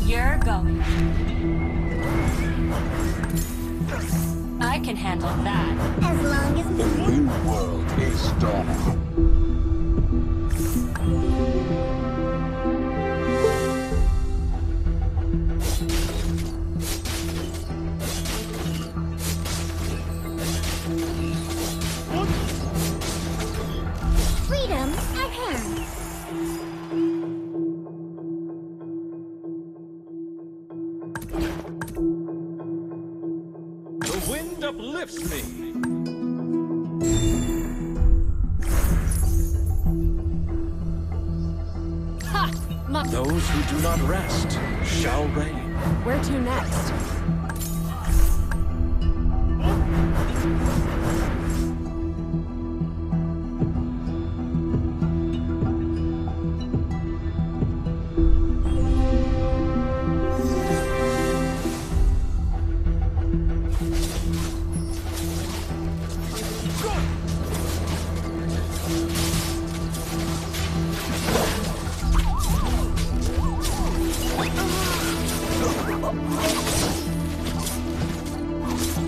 you're going. I can handle that. As long as The new world is dawning. freedom at hand. The wind uplifts me. Ha! Those who do not rest shall reign. Where to next?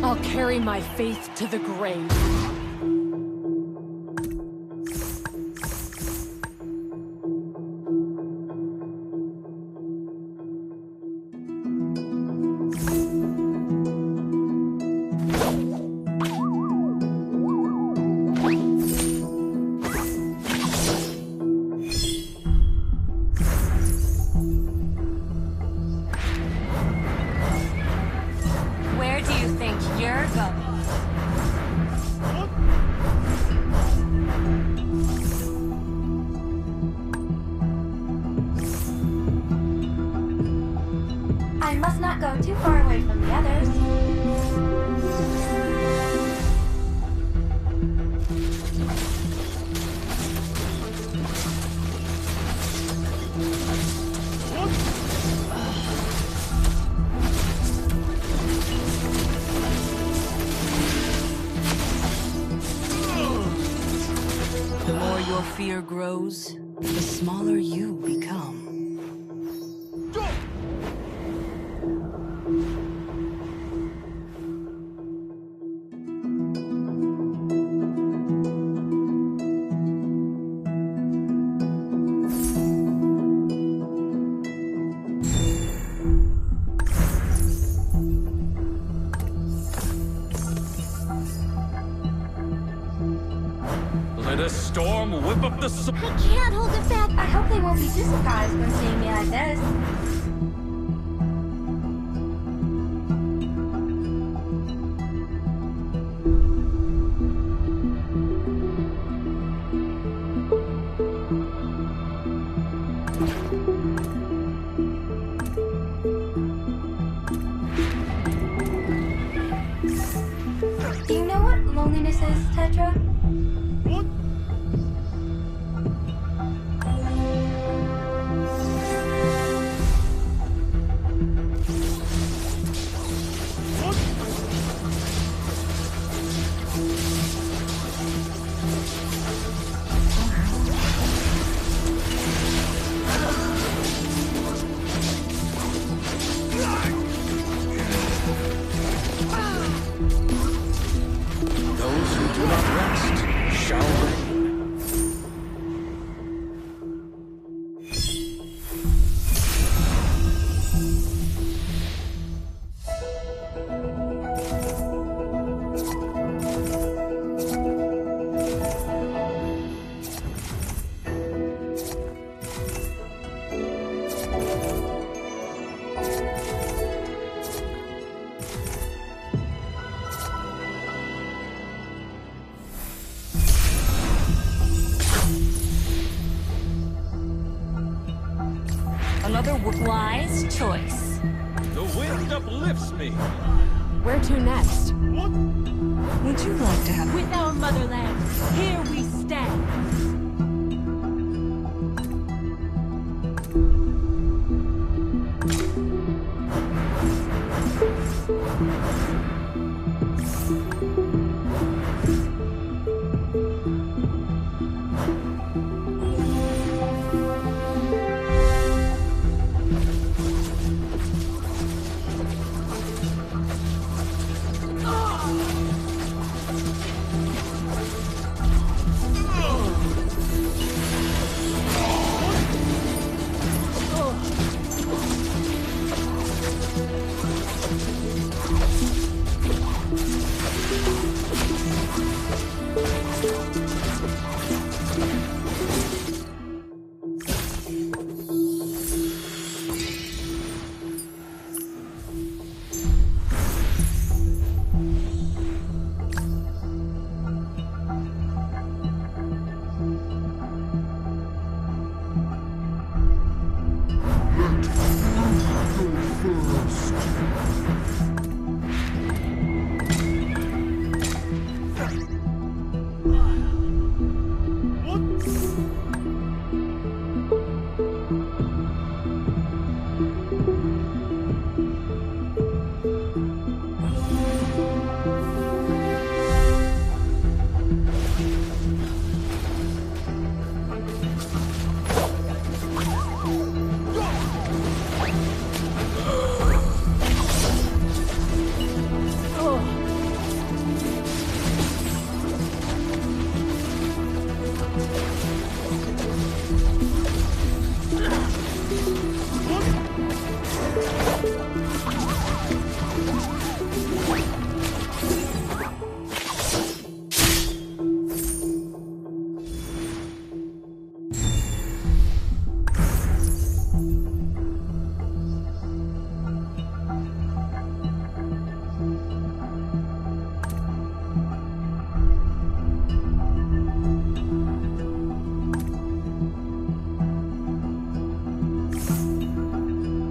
I'll carry my faith to the grave. Where do you think you're going? I must not go too far away from the others. The more your fear grows, the smaller you become. Let a storm whip up the I can't hold it back. I hope they won't be too surprised when seeing me like this. Do you know what loneliness is, Tetra? Those who do not rest shall reign. Another wise choice. The wind uplifts me. Where to next? Would you like to have With our motherland, here we stand.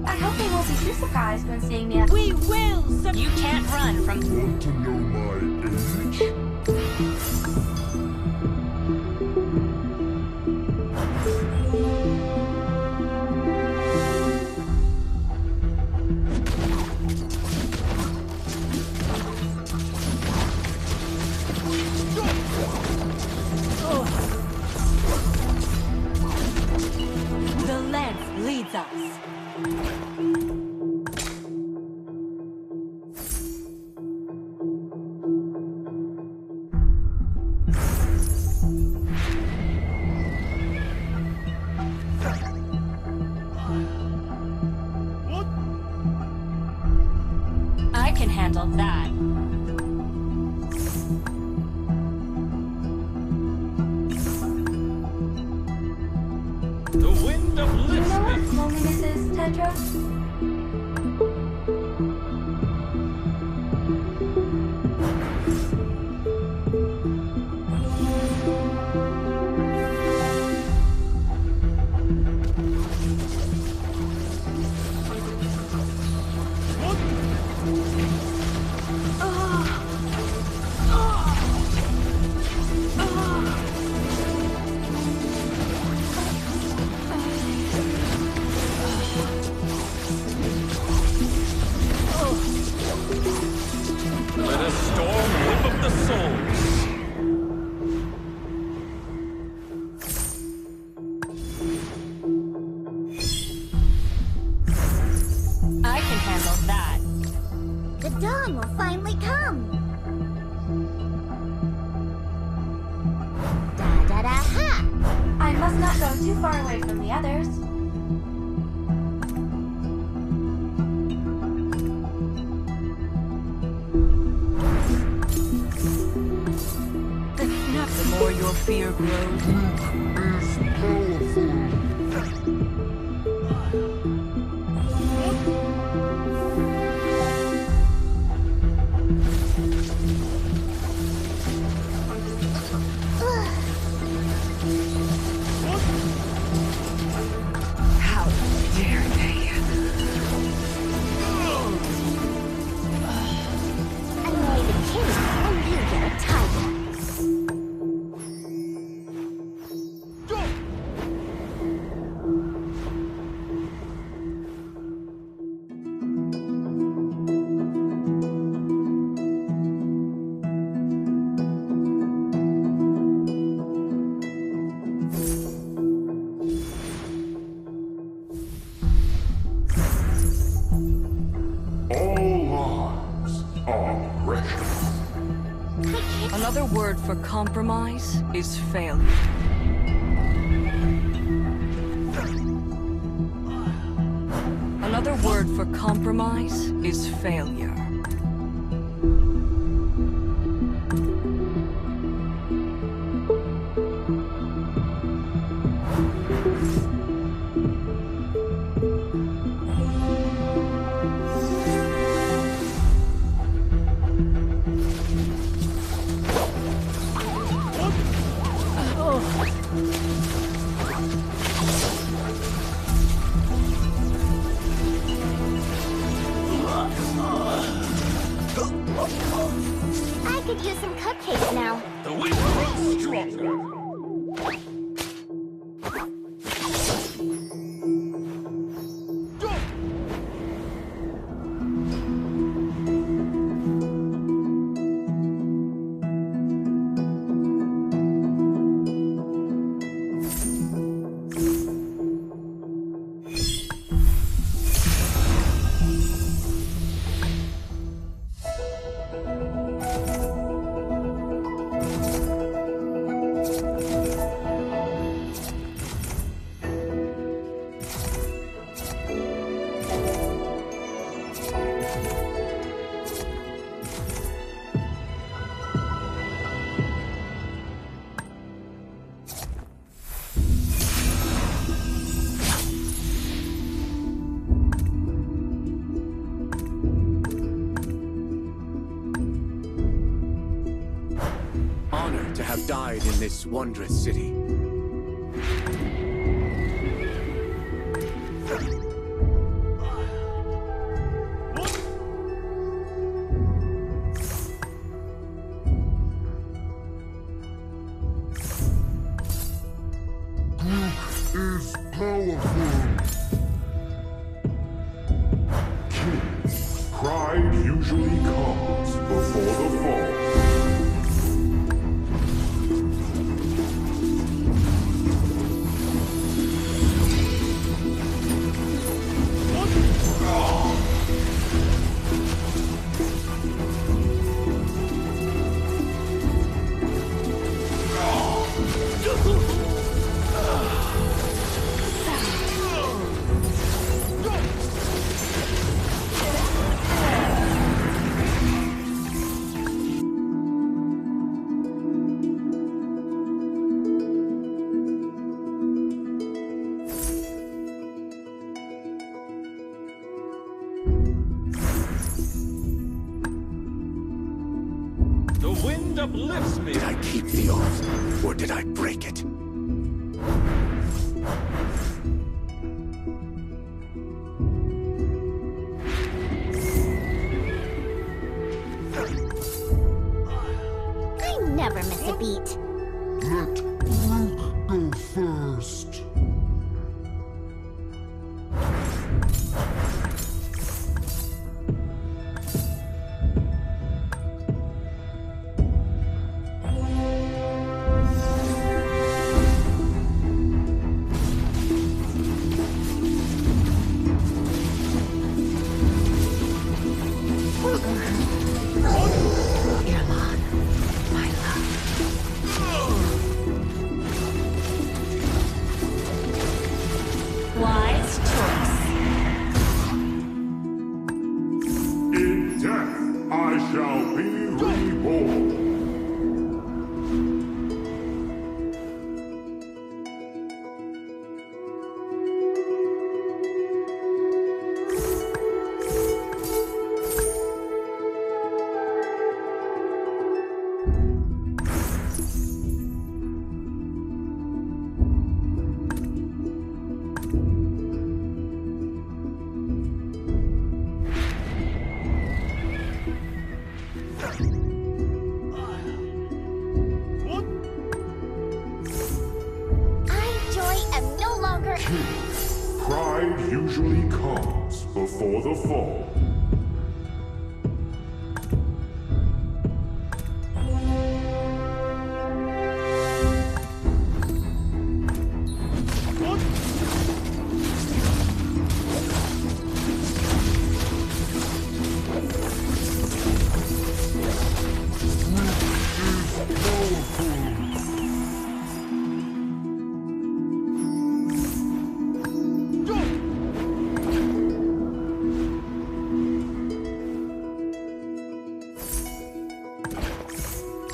I hope they won't be too surprised when seeing me. We will You can't run from. Want to know my age? The lens leads us. I can handle that. The wind You know uplifts what me. loneliness is, Tetra? Let us storm whip of the souls. I can handle that. The dawn will finally come. Da da da ha! I must not go too far away from the others. The more your fear grows, how dare they? I made a kitty and you get a tiger. All lives are precious. Another word for compromise is failure. Another word for compromise is failure. have died in this wondrous city. Is powerful. Pride usually comes before the fall. The wind uplifts me. Did I keep the oath, or did I break it? I never miss a beat. Let Rook go first. Irlan, my love. Wise choice. In death, I shall be reborn. Pride usually comes before the fall.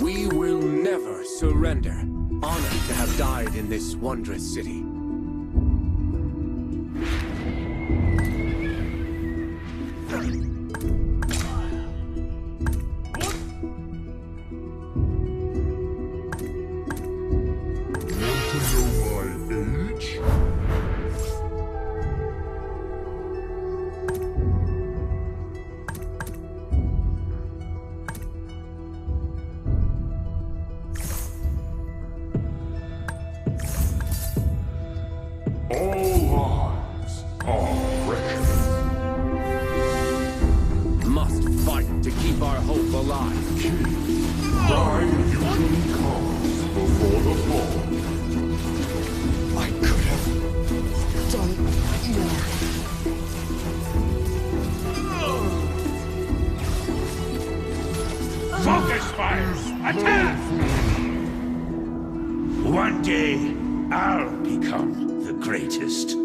We will never surrender. Honored to have died in this wondrous city. Want to know my age? All lives are precious. Must fight to keep our hope alive. Pride usually comes before the fall. I could have done more. Focus fires! Attack! One day, I'll become the greatest.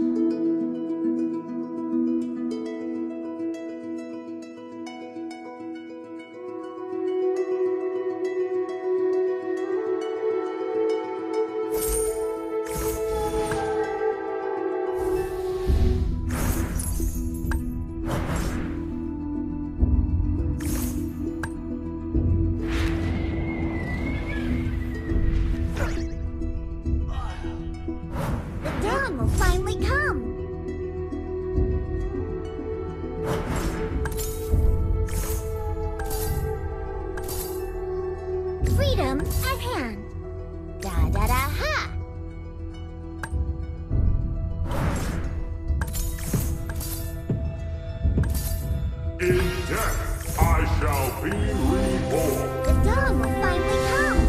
In death, I shall be reborn. The dawn will finally come.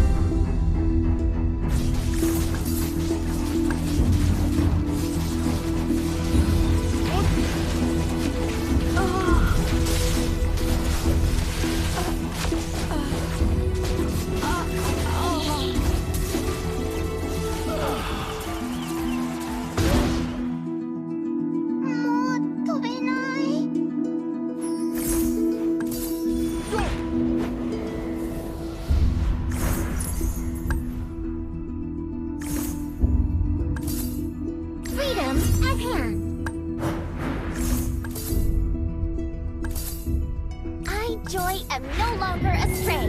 Freedom at hand. I, Joy, am no longer astray.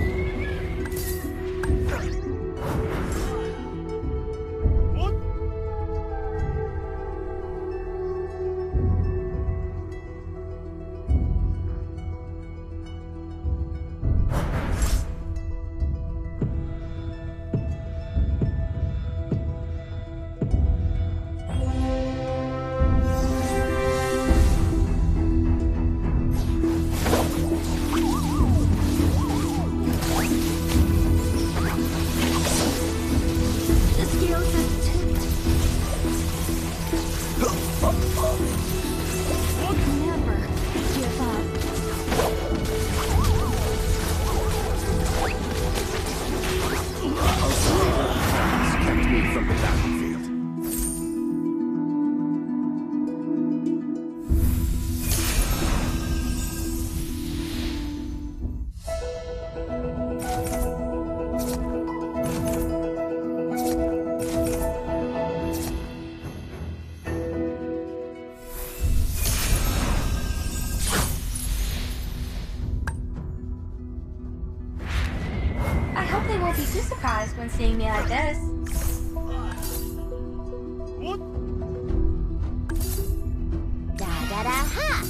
Kept me from the battlefield. I hope they won't be too surprised when seeing me like this. Da da da ha!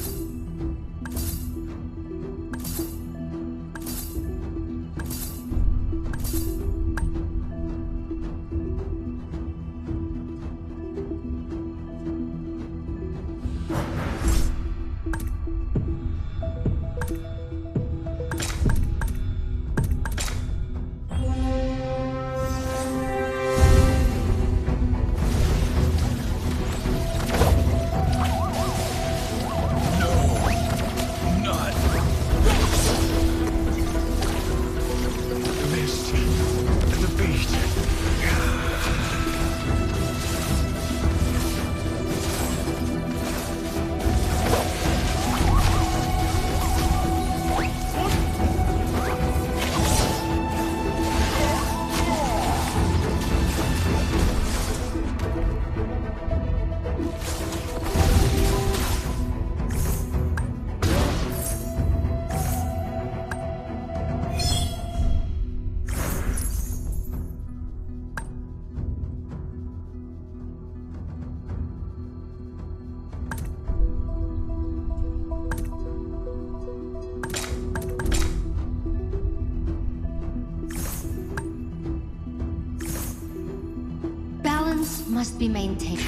Must be maintained.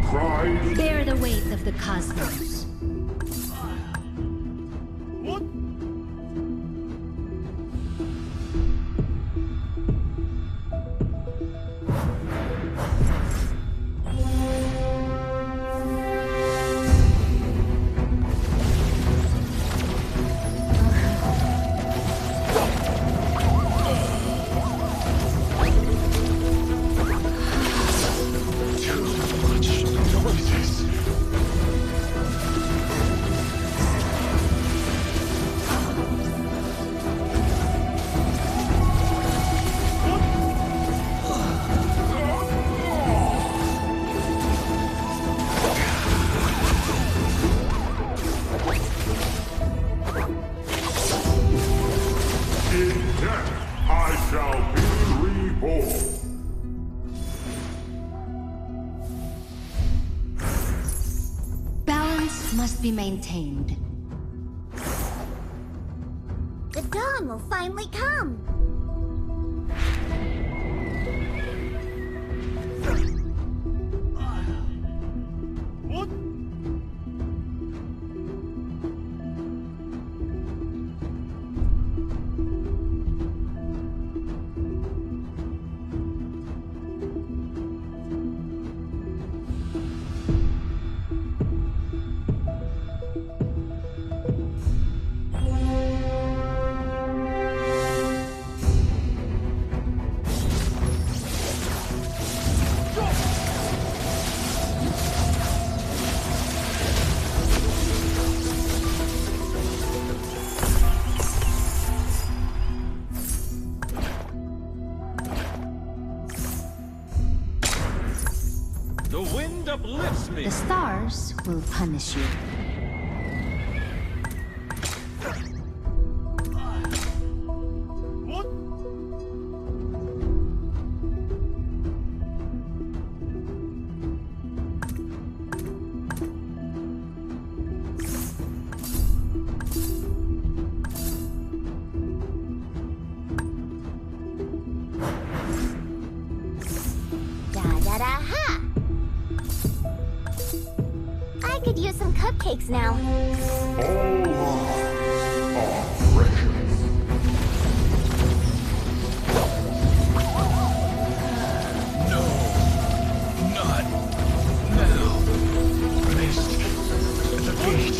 Pride. Bear the weight of the cosmos. Must be maintained. The dawn will finally come. uplifts me. The stars will punish you. Da-da-da-ha! I could use some cupcakes now. All lives are precious. No, not now. Missed the beat.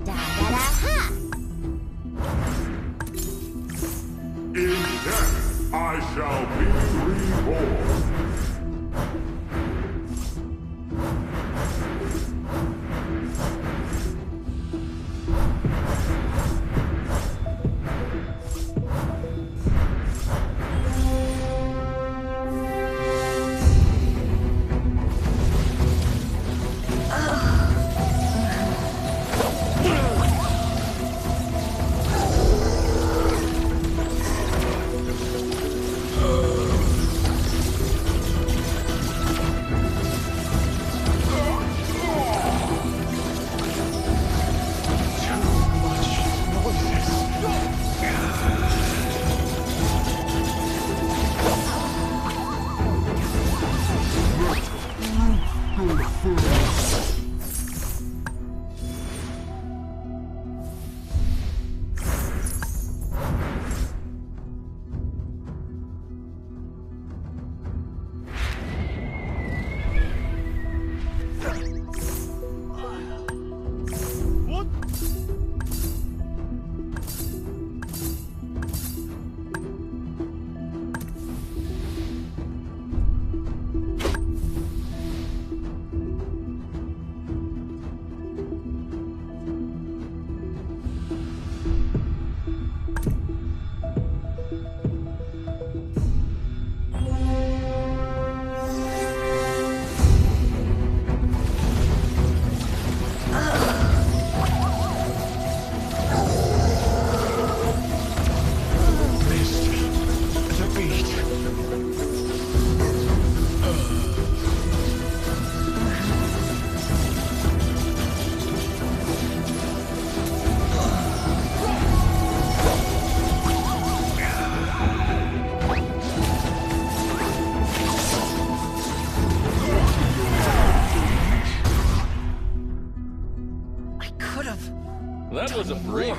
Da-da-da-ha! In death, I shall be reborn. That was a break.